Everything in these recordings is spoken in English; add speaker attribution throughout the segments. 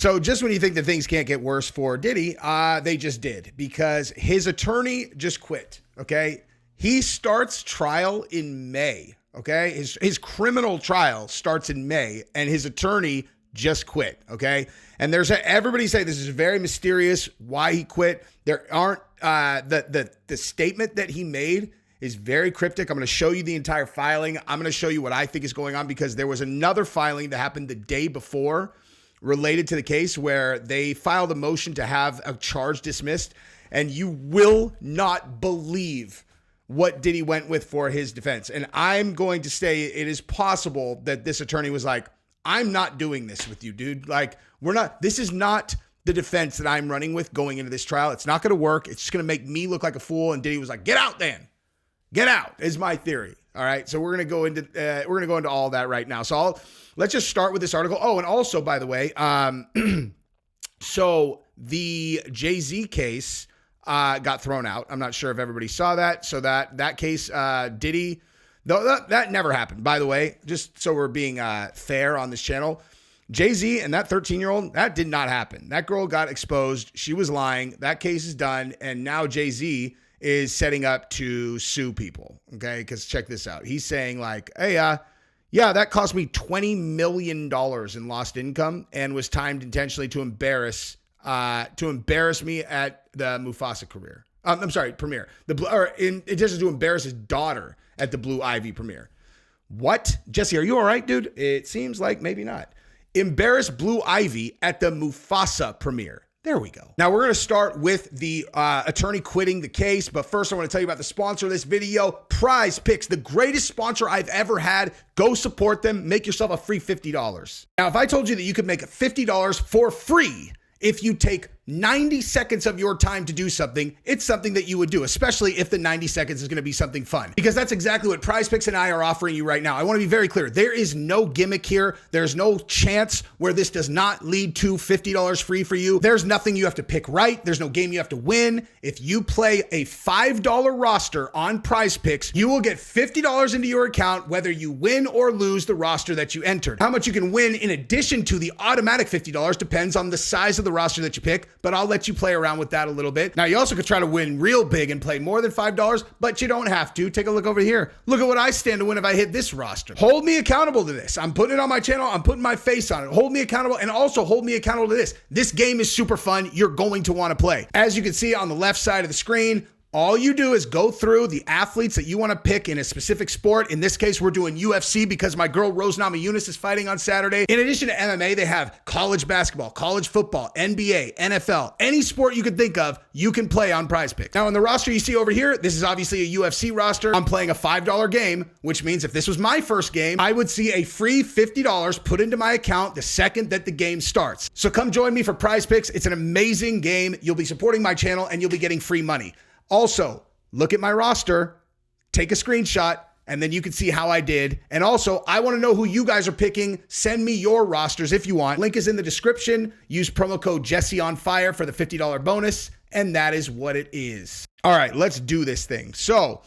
Speaker 1: So just when you think that things can't get worse for Diddy, they just did, because his attorney just quit, okay? He starts trial in May, okay? His criminal trial starts in May, and his attorney just quit, okay? And everybody say this is very mysterious why he quit. There aren't, the statement that he made is very cryptic. I'm going to show you the entire filing. I'm going to show you what I think is going on, because there was another filing that happened the day before related to the case where they filed a motion to have a charge dismissed, and you will not believe what Diddy went with for his defense. And I'm going to say it is possible that this attorney was like, I'm not doing this with you, dude. Like, this is not the defense that I'm running with going into this trial. It's not going to work. It's just going to make me look like a fool. And Diddy was like, get out then. Get out is my theory. All right. So we're going to go into all that right now. So let's just start with this article. Oh, and also, by the way, so the Jay-Z case got thrown out. I'm not sure if everybody saw that. So that case, Diddy, though that never happened, by the way, just so we're being fair on this channel. Jay-Z and that 13-year-old, that did not happen. That girl got exposed. She was lying. That case is done. And now Jay-Z is setting up to sue people. Okay. Because check this out. He's saying like, hey, yeah, that cost me $20 million in lost income and was timed intentionally to embarrass me at the Mufasa premiere. Premiere. In addition to embarrass his daughter at the Blue Ivy premiere. What? Jesse, are you all right, dude? It seems like maybe not. Embarrass Blue Ivy at the Mufasa premiere. There we go. Now we're going to start with the attorney quitting the case. But first I want to tell you about the sponsor of this video, PrizePicks, the greatest sponsor I've ever had. Go support them. Make yourself a free $50. Now, if I told you that you could make $50 for free if you take 90 seconds of your time to do something, it's something that you would do, especially if the 90 seconds is going to be something fun. Because that's exactly what PrizePicks and I are offering you right now. I want to be very clear. There is no gimmick here. There's no chance where this does not lead to $50 free for you. There's nothing you have to pick right. There's no game you have to win. If you play a $5 roster on PrizePicks, you will get $50 into your account whether you win or lose the roster that you entered. How much you can win in addition to the automatic $50 depends on the size of the roster that you pick, but I'll let you play around with that a little bit. Now, you also could try to win real big and play more than $5, but you don't have to. Take a look over here. Look at what I stand to win if I hit this roster. Hold me accountable to this. I'm putting it on my channel. I'm putting my face on it. Hold me accountable, and also hold me accountable to this. This game is super fun. You're going to want to play. As you can see on the left side of the screen, all you do is go through the athletes that you want to pick in a specific sport. In this case, we're doing UFC because my girl Rose Namajunas is fighting on Saturday. In addition to MMA, they have college basketball, college football, NBA, NFL, any sport you could think of, you can play on PrizePicks. Now, in the roster you see over here, this is obviously a UFC roster. I'm playing a $5 game, which means if this was my first game, I would see a free $50 put into my account the second that the game starts. So come join me for PrizePicks. It's an amazing game. You'll be supporting my channel and you'll be getting free money. Also, look at my roster, take a screenshot, and then you can see how I did. And also, I want to know who you guys are picking. Send me your rosters if you want. Link is in the description. Use promo code JesseOnFire for the $50 bonus. And that is what it is. All right, let's do this thing. So,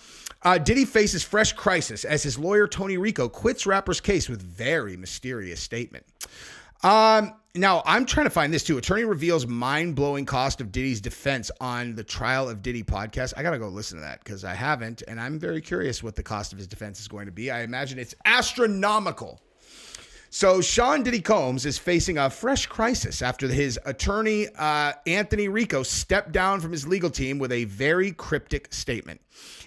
Speaker 1: Diddy faces fresh crisis as his lawyer, Tony Rico, quits rapper's case with very mysterious statement. Now, I'm trying to find this too. Attorney reveals mind-blowing cost of Diddy's defense on the Trial of Diddy podcast. I got to go listen to that because I haven't, and I'm very curious what the cost of his defense is going to be. I imagine it's astronomical. So Sean Diddy Combs is facing a fresh crisis after his attorney, Anthony Rico, stepped down from his legal team with a very cryptic statement.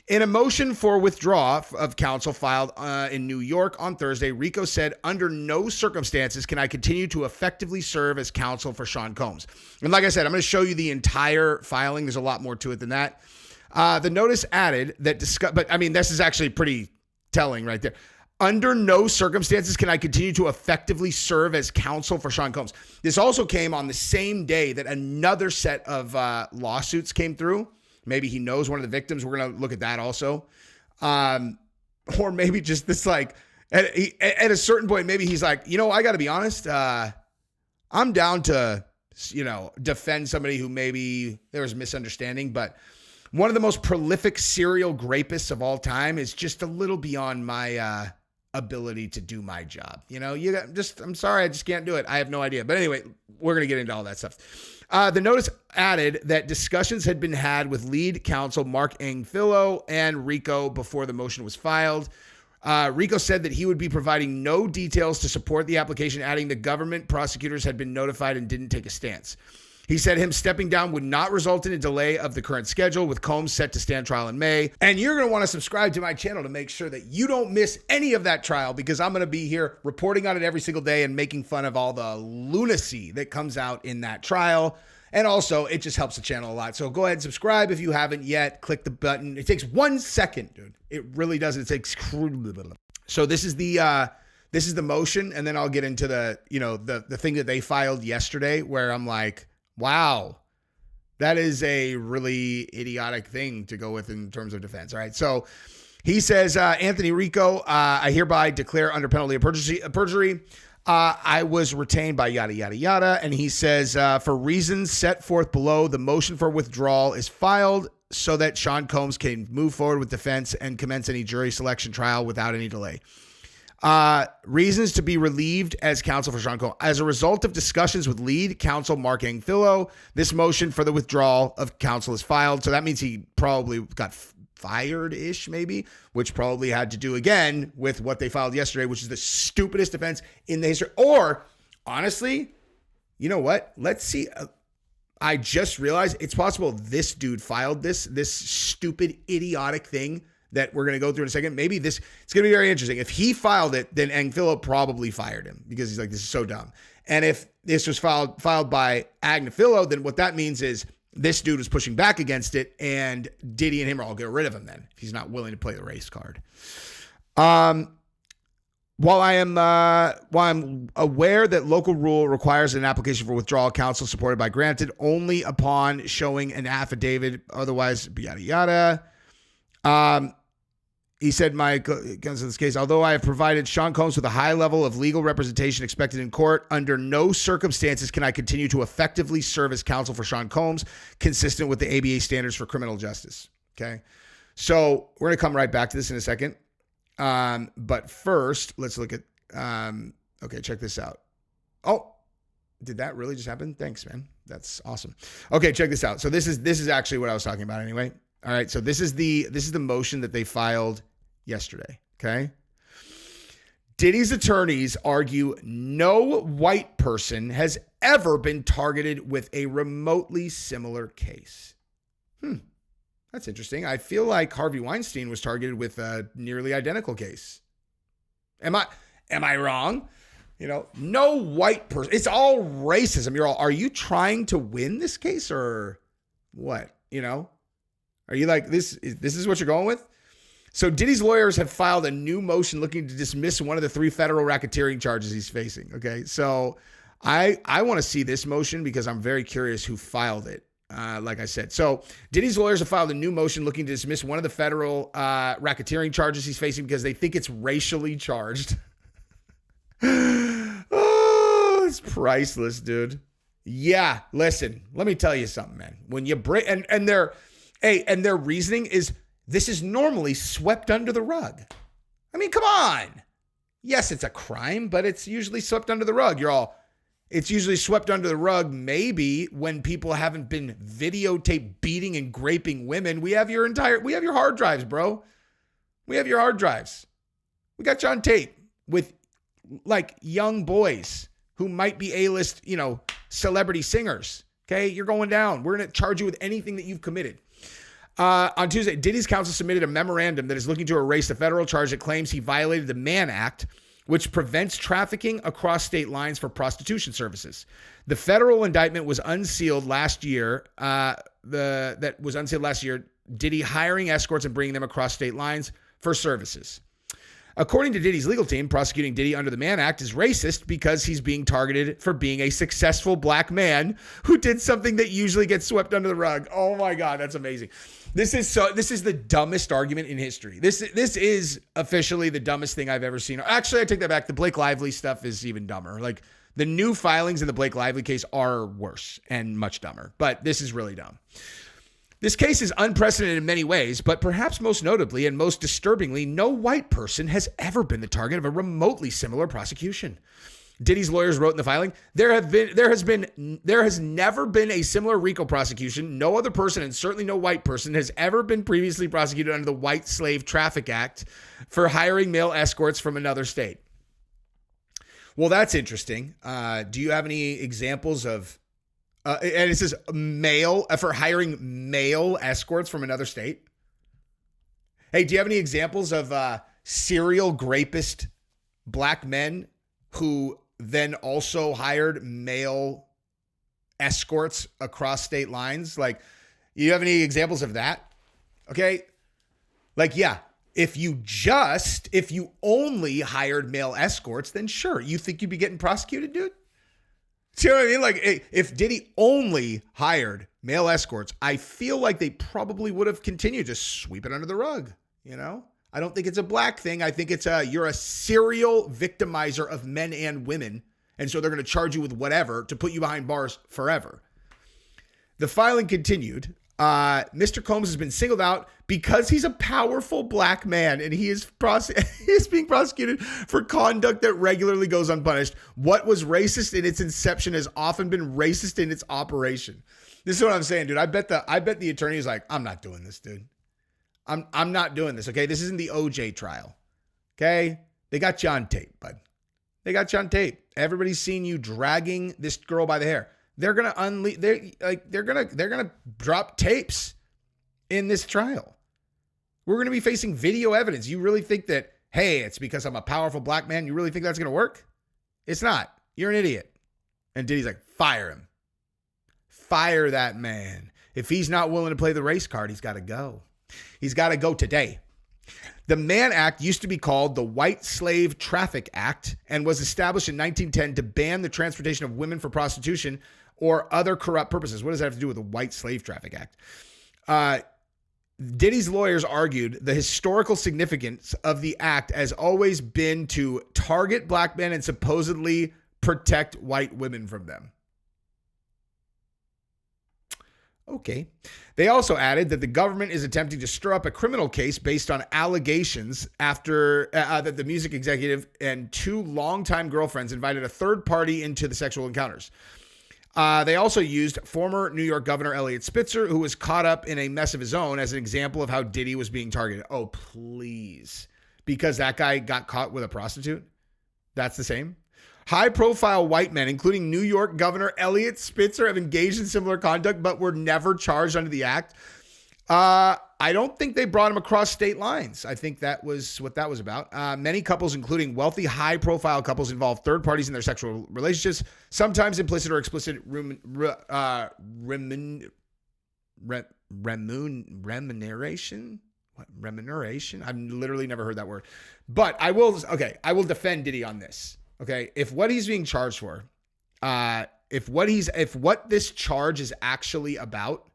Speaker 1: In a motion for withdrawal of counsel filed in New York on Thursday, Rico said, under no circumstances can I continue to effectively serve as counsel for Sean Combs. And like I said, I'm going to show you the entire filing. There's a lot more to it than that. The notice added that but I mean, this is actually pretty telling right there. Under no circumstances can I continue to effectively serve as counsel for Sean Combs. This also came on the same day that another set of lawsuits came through. Maybe he knows one of the victims. We're going to look at that also. Or maybe just this, like, at a certain point, maybe he's like, you know, I got to be honest. I'm down to, defend somebody who maybe there was a misunderstanding, but one of the most prolific serial rapists of all time is just a little beyond my ability to do my job. I'm sorry, I just can't do it. I have no idea. But anyway, we're going to get into all that stuff. The notice added that discussions had been had with lead counsel Mark Angfilo and Rico before the motion was filed. Rico said that he would be providing no details to support the application, adding the government prosecutors had been notified and didn't take a stance. He said him stepping down would not result in a delay of the current schedule, with Combs set to stand trial in May. And you're going to want to subscribe to my channel to make sure that you don't miss any of that trial, because I'm going to be here reporting on it every single day and making fun of all the lunacy that comes out in that trial. And also, it just helps the channel a lot. So go ahead and subscribe if you haven't yet. Click the button. It takes 1 second, dude. It really does. It takes. So this is the motion, and then I'll get into the thing that they filed yesterday, where I'm like, wow, that is a really idiotic thing to go with in terms of defense. All right. So he says, Anthony Rico, I hereby declare under penalty of perjury. I was retained by yada, yada, yada. And he says, for reasons set forth below, the motion for withdrawal is filed so that Sean Combs can move forward with defense and commence any jury selection trial without any delay. Reasons to be relieved as counsel for Sean Combs. As a result of discussions with lead counsel Mark Angfilo, this motion for the withdrawal of counsel is filed. So that means he probably got fired-ish, maybe, which probably had to do again with what they filed yesterday, which is the stupidest defense in the history. Or, honestly, you know what? Let's see. I just realized it's possible this dude filed this stupid, idiotic thing that we're going to go through in a second. Maybe it's going to be very interesting. If he filed it, then Angfilo probably fired him, because he's like, this is so dumb. And if this was filed by Agnafilo, then what that means is this dude was pushing back against it, and Diddy and him are all get rid of him then, if he's not willing to play the race card. While I'm aware that local rule requires an application for withdrawal counsel supported by granted only upon showing an affidavit, otherwise yada yada. He said, my counsel in this case, although I have provided Sean Combs with a high level of legal representation expected in court, under no circumstances can I continue to effectively serve as counsel for Sean Combs, consistent with the ABA standards for criminal justice. Okay. So we're going to come right back to this in a second. But first, let's look at, okay, check this out. Oh, did that really just happen? Thanks, man. That's awesome. Okay, check this out. So this is actually what I was talking about anyway. All right, so this is the motion that they filed yesterday, okay? Diddy's attorneys argue no white person has ever been targeted with a remotely similar case. That's interesting. I feel like Harvey Weinstein was targeted with a nearly identical case. Am I wrong? No white person. It's all racism. Are you trying to win this case or what? Are you like, this is what you're going with? So Diddy's lawyers have filed a new motion looking to dismiss one of the 3 federal racketeering charges he's facing. Okay. So I want to see this motion because I'm very curious who filed it. Like I said, so Diddy's lawyers have filed a new motion looking to dismiss one of the federal racketeering charges he's facing because they think it's racially charged. Oh, it's priceless, dude. Yeah. Listen, let me tell you something, man. When you break and their reasoning is this is normally swept under the rug. I mean, come on. Yes, it's a crime, but it's usually swept under the rug. It's usually swept under the rug maybe when people haven't been videotaped beating and graping women. We have your hard drives, bro. We have your hard drives. We got you on tape with like young boys who might be A-list, celebrity singers. Okay, you're going down. We're going to charge you with anything that you've committed. On Tuesday, Diddy's counsel submitted a memorandum that is looking to erase the federal charge that claims he violated the Mann Act, which prevents trafficking across state lines for prostitution services. The federal indictment was unsealed last year. Diddy hiring escorts and bringing them across state lines for services. According to Diddy's legal team, prosecuting Diddy under the Mann Act is racist because he's being targeted for being a successful black man who did something that usually gets swept under the rug. Oh my God, that's amazing. This is the dumbest argument in history. This is officially the dumbest thing I've ever seen. Actually, I take that back. The Blake Lively stuff is even dumber. Like the new filings in the Blake Lively case are worse and much dumber, but this is really dumb. This case is unprecedented in many ways, but perhaps most notably and most disturbingly, no white person has ever been the target of a remotely similar prosecution. Diddy's lawyers wrote in the filing, there has never been a similar RICO prosecution. No other person, and certainly no white person, has ever been previously prosecuted under the White Slave Traffic Act for hiring male escorts from another state. Well, that's interesting. Do you have any examples of, and it says male, for hiring male escorts from another state? Hey, do you have any examples of serial rapist black men who then also hired male escorts across state lines? Like, you have any examples of that? Okay. Like, yeah, if you only hired male escorts, then sure, you think you'd be getting prosecuted, dude? Do you know what I mean? Like, if Diddy only hired male escorts, I feel like they probably would have continued to sweep it under the rug, you know? I don't think it's a black thing. I think it's you're a serial victimizer of men and women. And so they're going to charge you with whatever to put you behind bars forever. The filing continued. Mr. Combs has been singled out because he's a powerful black man and he is being prosecuted for conduct that regularly goes unpunished. What was racist in its inception has often been racist in its operation. This is what I'm saying, dude. I bet the attorney is like, I'm not doing this, dude. I'm not doing this. Okay. This isn't the OJ trial. Okay. They got you on tape, bud. They got you on tape. Everybody's seen you dragging this girl by the hair. They're going to they're going to drop tapes in this trial. We're going to be facing video evidence. You really think that, hey, it's because I'm a powerful black man. You really think that's going to work? It's not. You're an idiot. And Diddy's like, fire him. Fire that man. If he's not willing to play the race card, he's got to go. He's got to go today. The Mann Act used to be called the White Slave Traffic Act and was established in 1910 to ban the transportation of women for prostitution or other corrupt purposes. What does that have to do with the White Slave Traffic Act? Diddy's lawyers argued the historical significance of the act has always been to target black men and supposedly protect white women from them. Okay. They also added that the government is attempting to stir up a criminal case based on allegations after that the music executive and two longtime girlfriends invited a third party into the sexual encounters. They also used former New York Governor Eliot Spitzer, who was caught up in a mess of his own, as an example of how Diddy was being targeted. Oh, please. Because that guy got caught with a prostitute? That's the same? High-profile white men, including New York Governor Eliot Spitzer, have engaged in similar conduct but were never charged under the act. I don't think they brought him across state lines. I think that was what that was about. Many couples, including wealthy, high-profile couples, involve third parties in their sexual relationships, sometimes implicit or explicit remuneration. What? Remuneration? I've literally never heard that word. But I will defend Diddy on this. Okay, if what he's being charged for, if what this charge is actually about,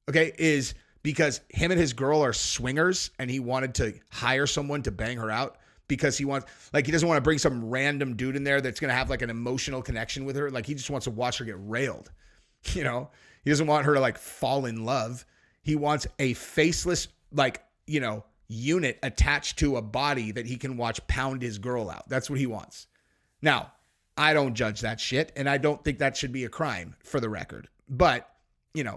Speaker 1: okay, is because him and his girl are swingers and he wanted to hire someone to bang her out because he doesn't want to bring some random dude in there that's going to have like an emotional connection with her. Like, he just wants to watch her get railed. You know, he doesn't want her to like fall in love. He wants a faceless, unit attached to a body that he can watch pound his girl out. That's what he wants. Now, I don't judge that shit, and I don't think that should be a crime, for the record. But,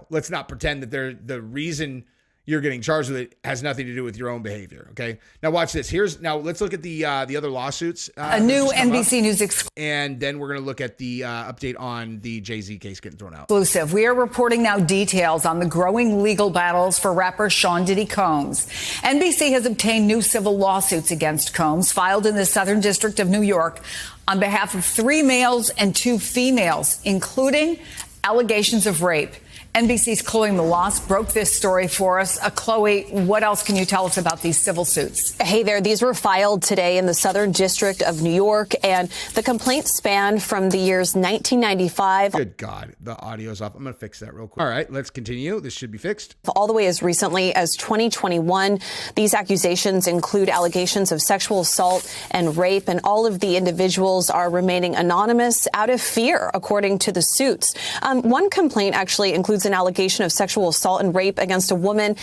Speaker 1: let's not pretend that the reason you're getting charged with it has nothing to do with your own behavior, okay? Now, watch this. Let's look at the other lawsuits.
Speaker 2: A new NBC News exclusive.
Speaker 1: And then we're going to look at the update on the Jay-Z case getting thrown out.
Speaker 2: We are reporting now details on the growing legal battles for rapper Sean Diddy Combs. NBC has obtained new civil lawsuits against Combs, filed in the Southern District of New York, on behalf of 3 males and 2 females, including allegations of rape. NBC's Chloe Melas broke this story for us. Chloe, what else can you tell us about these civil suits?
Speaker 3: Hey there. These were filed today in the Southern District of New York, and the complaints span from the years 1995.
Speaker 1: Good God, the audio's off. I'm going to fix that real quick. All right, let's continue. This should be fixed.
Speaker 3: All the way as recently as 2021. These accusations include allegations of sexual assault and rape, and all of the individuals are remaining anonymous out of fear, according to the suits. One complaint actually includes includes an allegation of sexual assault and rape against a woman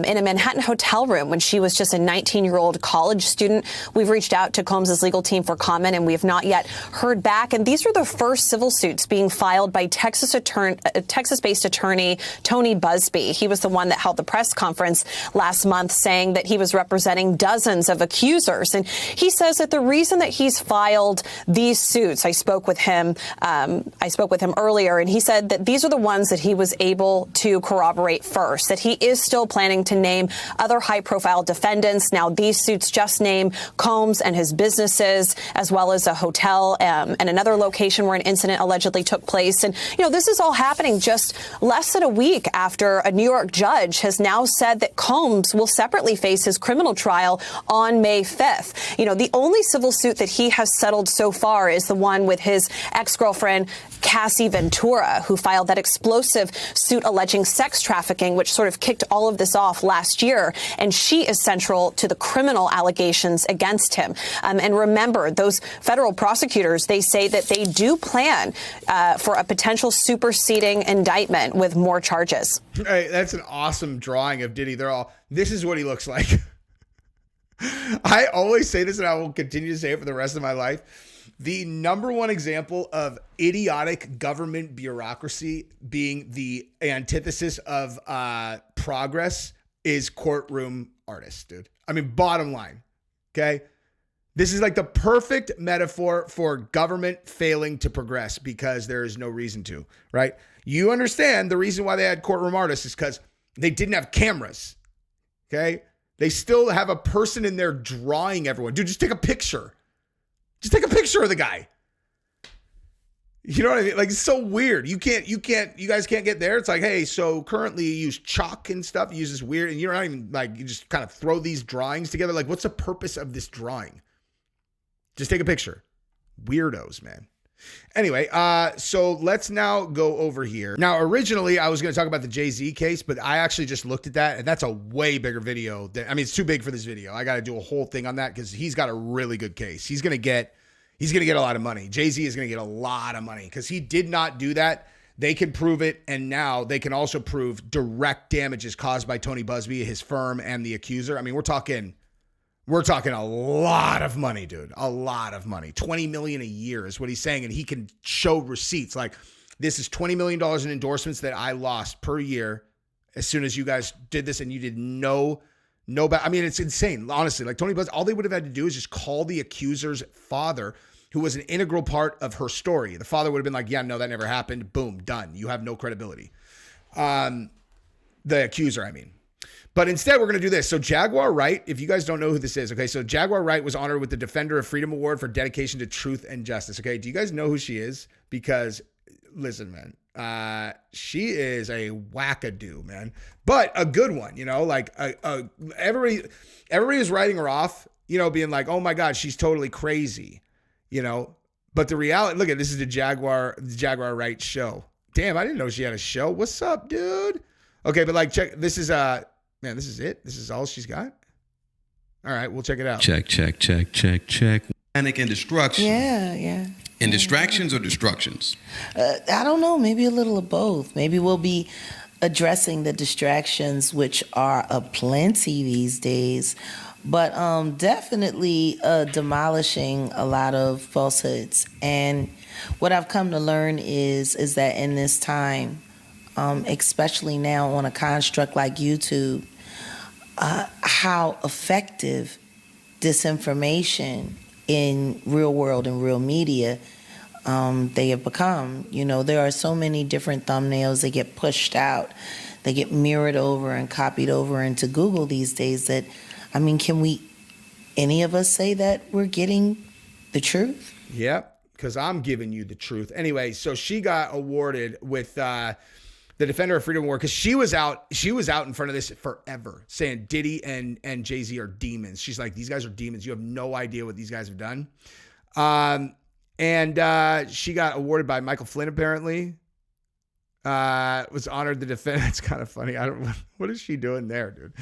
Speaker 3: in a Manhattan hotel room when she was just a 19-year-old college student. We've reached out to Combs' legal team for comment, and we have not yet heard back. And these are the first civil suits being filed by Texas-based attorney Tony Busby. He was the one that held the press conference last month saying that he was representing dozens of accusers. And he says that the reason that he's filed these suits, I spoke with him earlier, and he said that these are the ones that he was able to corroborate first, that he is still planning to name other high-profile defendants. Now, these suits just name Combs and his businesses, as well as a hotel and another location where an incident allegedly took place. And, this is all happening just less than a week after a New York judge has now said that Combs will separately face his criminal trial on May 5th. The only civil suit that he has settled so far is the one with his ex-girlfriend, Cassie Ventura, who filed that explosive suit alleging sex trafficking, which sort of kicked all of this off last year. And she is central to the criminal allegations against him. And remember, those federal prosecutors, they say that they do plan for a potential superseding indictment with more charges.
Speaker 1: Hey, that's an awesome drawing of Diddy. This is what he looks like. I always say this, and I will continue to say it for the rest of my life. The number one example of idiotic government bureaucracy being the antithesis of progress is courtroom artists, dude. I mean, bottom line, okay? This is like the perfect metaphor for government failing to progress because there is no reason to, right? You understand the reason why they had courtroom artists is because they didn't have cameras, okay? They still have a person in there drawing everyone. Dude, just take a picture. Just take a picture of the guy. You know what I mean? Like, it's so weird. You guys can't get there. It's like, hey, so currently you use chalk and stuff. You use this weird, and you're not even like, you just kind of throw these drawings together. Like, what's the purpose of this drawing? Just take a picture. Weirdos, man. Anyway, so let's now go over here. Now, originally I was going to talk about the Jay-Z case, but I actually just looked at that, and that's a way bigger video. It's too big for this video. I got to do a whole thing on that because he's got a really good case. He's going to get a lot of money. Jay-Z is going to get a lot of money because he did not do that. They can prove it, and now they can also prove direct damages caused by Tony Busby, his firm, and the accuser. I mean, we're talking a lot of money, dude. A lot of money. $20 million a year is what he's saying. And he can show receipts. Like, this is $20 million in endorsements that I lost per year as soon as you guys did this, and you did no. I mean, it's insane. Honestly, like Tony Buzz, all they would have had to do is just call the accuser's father, who was an integral part of her story. The father would have been like, yeah, no, that never happened. Boom, done. You have no credibility. The accuser, I mean. But instead, we're going to do this. So Jaguar Wright, if you guys don't know who this is, okay, so Jaguar Wright was honored with the Defender of Freedom Award for dedication to truth and justice, okay? Do you guys know who she is? Because, listen, man, she is a wackadoo, man, but a good one, like everybody is writing her off, being like, oh my God, she's totally crazy, but the reality, look at this is the Jaguar Wright show. Damn, I didn't know she had a show. What's up, dude? Okay, but like, check, this is man, this is it? This is all she's got? All right, we'll check it out.
Speaker 4: Check. Panic and destruction.
Speaker 5: Yeah.
Speaker 4: And distractions or destructions?
Speaker 5: I don't know, maybe a little of both. Maybe we'll be addressing the distractions, which are aplenty these days, but definitely demolishing a lot of falsehoods. And what I've come to learn is that in this time, especially now on a construct like YouTube, how effective disinformation in real world and real media they have become. There are so many different thumbnails that get pushed out, they get mirrored over and copied over into Google these days that, can any of us say that we're getting the truth?
Speaker 1: Yep, because I'm giving you the truth. Anyway, so she got awarded with the Defender of Freedom Award because she was out in front of this forever saying Diddy and Jay-Z are demons. She's like, these guys are demons. You have no idea what these guys have done. And she got awarded by Michael Flynn, apparently. was honored the defense. It's kind of funny. What is she doing there, dude?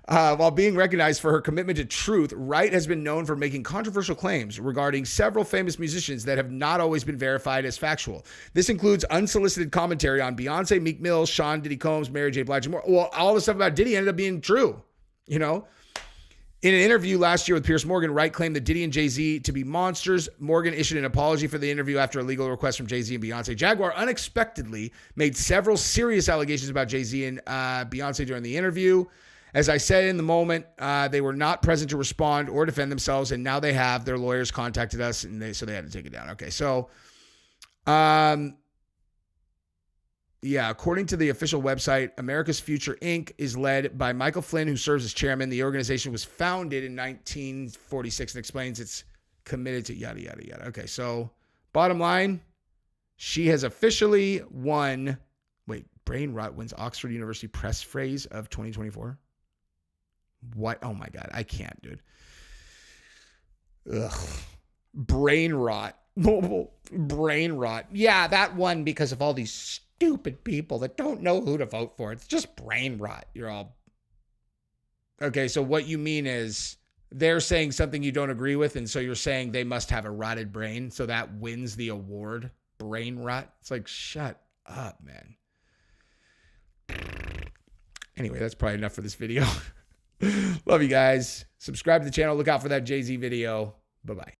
Speaker 1: While being recognized for her commitment to truth, Wright has been known for making controversial claims regarding several famous musicians that have not always been verified as factual. This includes unsolicited commentary on Beyonce, Meek Mill, Sean Diddy Combs, Mary J. Blige, and more. Well, all the stuff about Diddy ended up being true, you know? In an interview last year with Piers Morgan, Wright claimed that Diddy and Jay-Z to be monsters. Morgan issued an apology for the interview after a legal request from Jay-Z and Beyonce. Jaguar unexpectedly made several serious allegations about Jay-Z and Beyonce during the interview. As I said in the moment, they were not present to respond or defend themselves, and now they have. Their lawyers contacted us, and so they had to take it down. Okay, so... Yeah, according to the official website, America's Future Inc. is led by Michael Flynn, who serves as chairman. The organization was founded in 1946 and explains it's committed to yada, yada, yada. Okay, so bottom line, she has officially won. Wait, brain rot wins Oxford University Press Phrase of 2024? What? Oh my God, I can't, dude. Ugh. Brain rot. Brain rot. Yeah, that won because of all these stupid people that don't know who to vote for. It's just brain rot. You're all... Okay, so what you mean is they're saying something you don't agree with, and so you're saying they must have a rotted brain, so that wins the award. Brain rot. It's like, shut up, man. Anyway, that's probably enough for this video. Love you guys. Subscribe to the channel. Look out for that Jay-Z video. Bye-bye.